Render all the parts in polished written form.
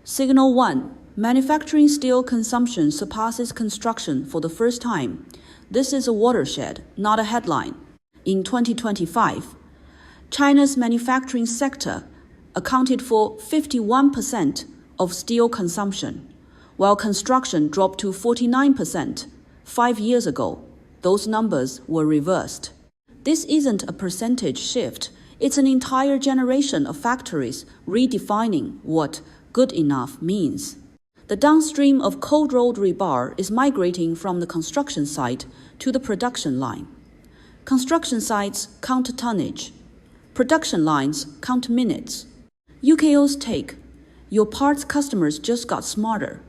Signal 1. Manufacturing steel consumption surpasses construction for the first time. This is a watershed, not a headline. In 2025, China's manufacturing sector accounted for 51% of steel consumption, while construction dropped to 49%. 5 years ago, those numbers were reversed. This isn't a percentage shift, it's an entire generation of factories redefining what good enough means. The downstream of cold-rolled rebar is migrating from the construction site to the production line. Construction sites count tonnage. Production lines count minutes. UKO's take: your parts customers just got smarter.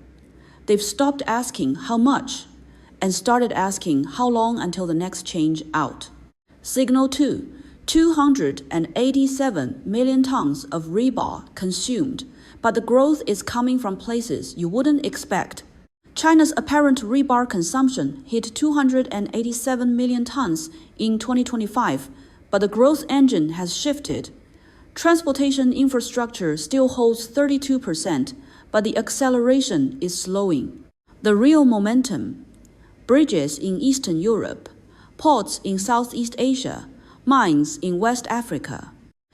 They've stopped asking how much and started asking how long until the next change out. Signal 2. 287 million tons of rebar consumed, but the growth is coming from places you wouldn't expect. China's apparent rebar consumption hit 287 million tons in 2025, but the growth engine has shifted. Transportation infrastructure still holds 32%, but the acceleration is slowing. The real momentum: bridges in Eastern Europe, ports in Southeast Asia, mines in West Africa.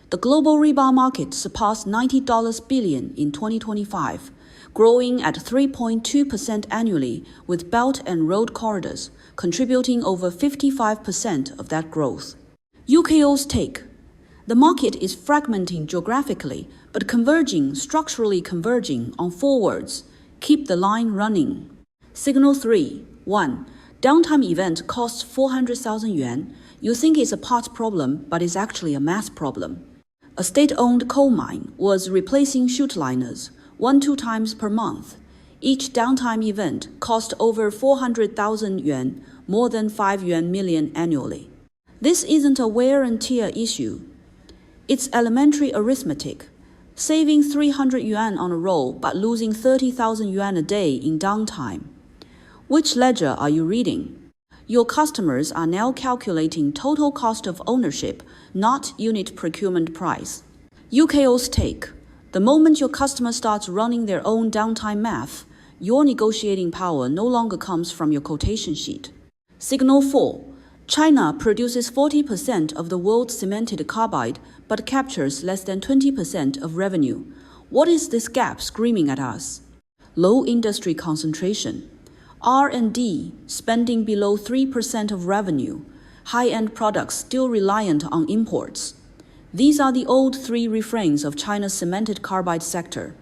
The global rebar market surpassed $90 billion in 2025, growing at 3.2% annually, with Belt and Road corridors contributing over 55% of that growth. UKO's take: the market is fragmenting geographically, but structurally converging on forwards. Keep the line running. Signal 3. 1. Downtime event costs 400,000 yuan. You think it's a parts problem, but it's actually a mass problem. A state-owned coal mine was replacing chute liners 1-2 times per month. Each downtime event cost over 400,000 yuan, more than 5 million yuan annually. This isn't a wear and tear issue. It's elementary arithmetic. Saving 300 yuan on a roll, but losing 30,000 yuan a day in downtime. Which ledger are you reading? Your customers are now calculating total cost of ownership, not unit procurement price. UKO's take: the moment your customer starts running their own downtime math, your negotiating power no longer comes from your quotation sheet. Signal 4. China produces 40% of the world's cemented carbide, but captures less than 20% of revenue. What is this gap screaming at us? Low industry concentration, R&D spending below 3% of revenue, high-end products still reliant on imports. These are the old 3 refrains of China's cemented carbide sector.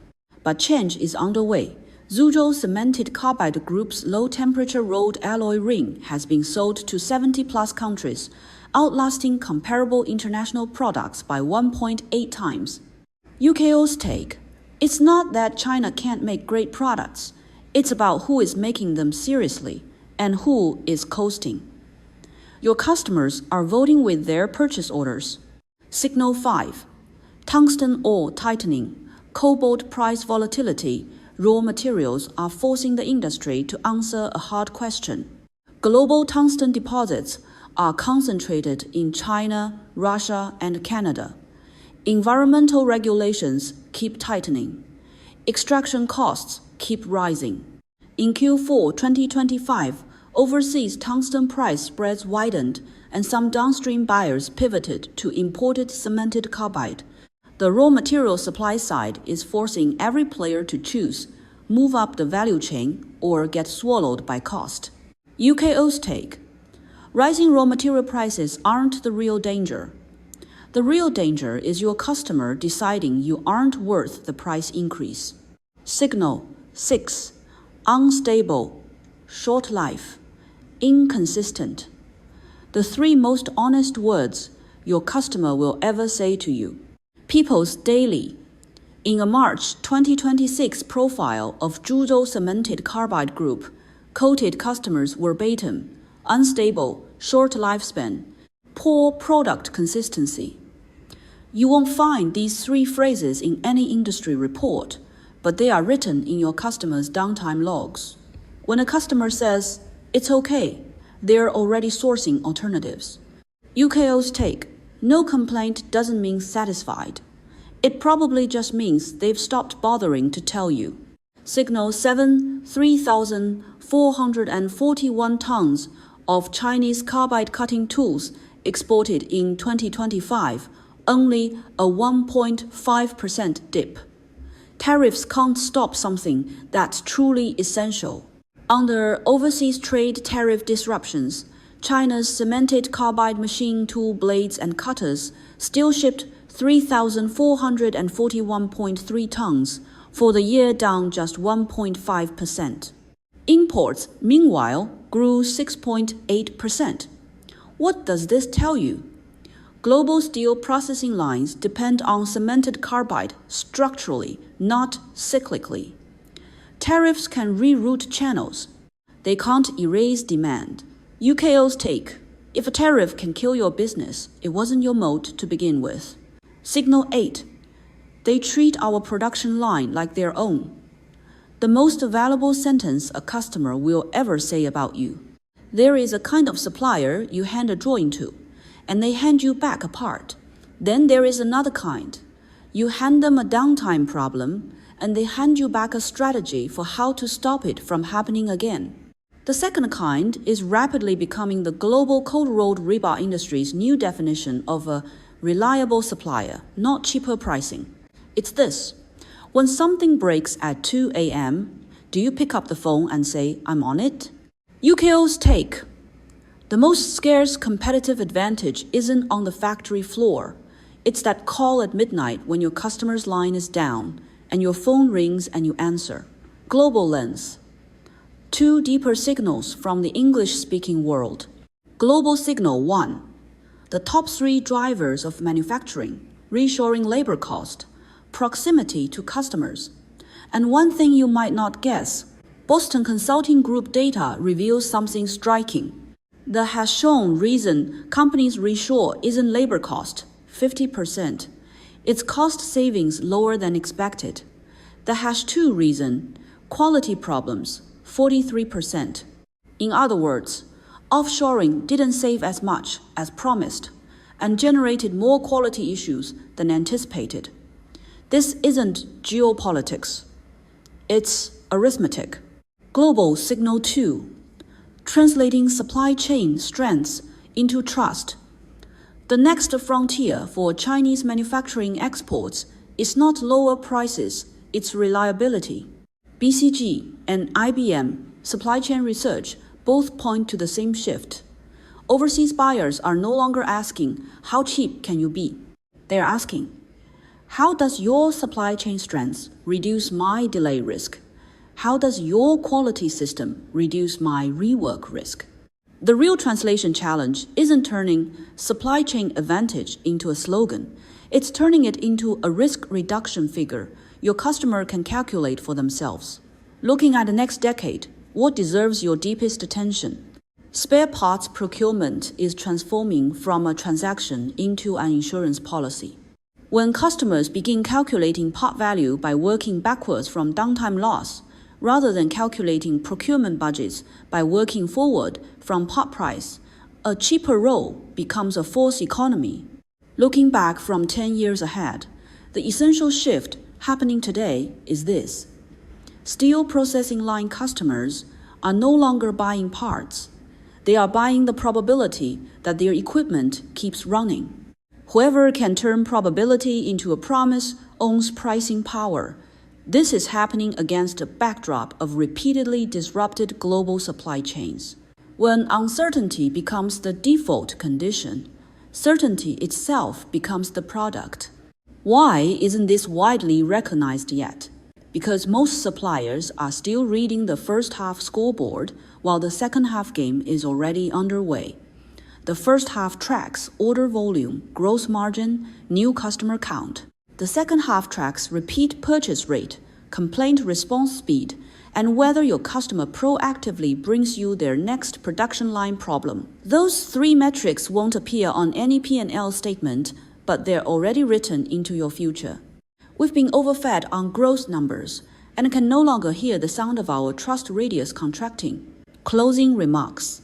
But change is underway. Zhuzhou Cemented Carbide Group's low-temperature rolled alloy ring has been sold to 70-plus countries, outlasting comparable international products by 1.8 times. UKO's take: it's not that China can't make great products. It's about who is making them seriously and who is coasting. Your customers are voting with their purchase orders. Signal 5. Tungsten ore tightening, cobalt price volatility, raw materials are forcing the industry to answer a hard question. Global tungsten deposits are concentrated in China, Russia, and Canada. Environmental regulations keep tightening. Extraction costs keep rising. In Q4 2025, overseas tungsten price spreads widened and some downstream buyers pivoted to imported cemented carbide. The raw material supply side is forcing every player to choose: move up the value chain or get swallowed by cost. UKO's take: rising raw material prices aren't the real danger. The real danger is your customer deciding you aren't worth the price increase. Signal 6. Unstable, short life, inconsistent. The 3 most honest words your customer will ever say to you. People's Daily. In a March 2026 profile of Zhuzhou Cemented Carbide Group, quoted customers verbatim: unstable, short lifespan, poor product consistency. You won't find these 3 phrases in any industry report, but they are written in your customer's downtime logs. When a customer says, it's okay, they're already sourcing alternatives. UKO's take: no complaint doesn't mean satisfied. It probably just means they've stopped bothering to tell you. Signal 7, 3,441 tons of Chinese carbide cutting tools exported in 2025, only a 1.5% dip. Tariffs can't stop something that's truly essential. Under overseas trade tariff disruptions, China's cemented carbide machine tool blades and cutters still shipped 3,441.3 tons for the year, down just 1.5%. Imports, meanwhile, grew 6.8%. What does this tell you? Global steel processing lines depend on cemented carbide structurally, not cyclically. Tariffs can reroute channels. They can't erase demand. UKO's take: if a tariff can kill your business, it wasn't your moat to begin with. Signal 8. They treat our production line like their own. The most valuable sentence a customer will ever say about you. There is a kind of supplier you hand a drawing to, and they hand you back a part. Then there is another kind. You hand them a downtime problem, and they hand you back a strategy for how to stop it from happening again. The second kind is rapidly becoming the global cold-rolled rebar industry's new definition of a reliable supplier, not cheaper pricing. It's this: when something breaks at 2 a.m., do you pick up the phone and say, "I'm on it"? UKO's take: the most scarce competitive advantage isn't on the factory floor. It's that call at midnight when your customer's line is down and your phone rings and you answer. Global lens. 2 deeper signals from the English-speaking world. Global signal 1. The top 3 drivers of manufacturing: reshoring labor cost, proximity to customers. And one thing you might not guess: Boston Consulting Group data reveals something striking. The has shown reason companies reshore isn't labor cost, 50%. It's cost savings lower than expected. The hash 2 reason, quality problems, 43%. In other words, offshoring didn't save as much as promised and generated more quality issues than anticipated. This isn't geopolitics. It's arithmetic. Global signal 2. Translating supply chain strengths into trust. The next frontier for Chinese manufacturing exports is not lower prices, it's reliability. BCG and IBM Supply Chain Research both point to the same shift. Overseas buyers are no longer asking, "How cheap can you be?" They're asking, "How does your supply chain strengths reduce my delay risk? How does your quality system reduce my rework risk?" The real translation challenge isn't turning supply chain advantage into a slogan. It's turning it into a risk reduction figure your customer can calculate for themselves. Looking at the next decade, what deserves your deepest attention? Spare parts procurement is transforming from a transaction into an insurance policy. When customers begin calculating part value by working backwards from downtime loss, rather than calculating procurement budgets by working forward from part price, a cheaper roll becomes a false economy. Looking back from 10 years ahead, the essential shift happening today is this: steel processing line customers are no longer buying parts. They are buying the probability that their equipment keeps running. Whoever can turn probability into a promise owns pricing power. This is happening against a backdrop of repeatedly disrupted global supply chains. When uncertainty becomes the default condition, certainty itself becomes the product. Why isn't this widely recognized yet? Because most suppliers are still reading the first half scoreboard while the second half game is already underway. The first half tracks order volume, gross margin, new customer count. The second half tracks repeat purchase rate, complaint response speed, and whether your customer proactively brings you their next production line problem. Those 3 metrics won't appear on any P&L statement, but they're already written into your future. We've been overfed on growth numbers and can no longer hear the sound of our trust radius contracting. Closing remarks.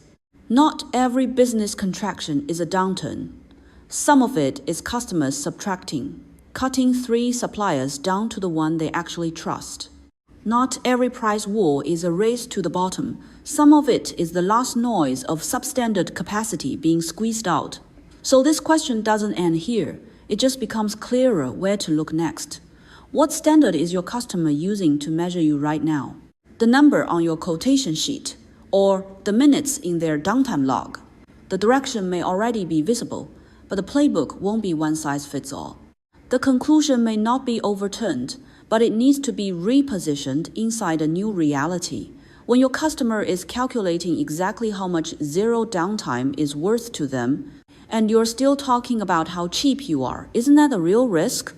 Not every business contraction is a downturn. Some of it is customers subtracting. cutting 3 suppliers down to the one they actually trust. Not every price war is a race to the bottom. Some of it is the last noise of substandard capacity being squeezed out. So this question doesn't end here. It just becomes clearer where to look next. What standard is your customer using to measure you right now? The number on your quotation sheet, or the minutes in their downtime log? The direction may already be visible, but the playbook won't be one size fits all. The conclusion may not be overturned, but it needs to be repositioned inside a new reality. When your customer is calculating exactly how much zero downtime is worth to them, and you're still talking about how cheap you are, isn't that a real risk?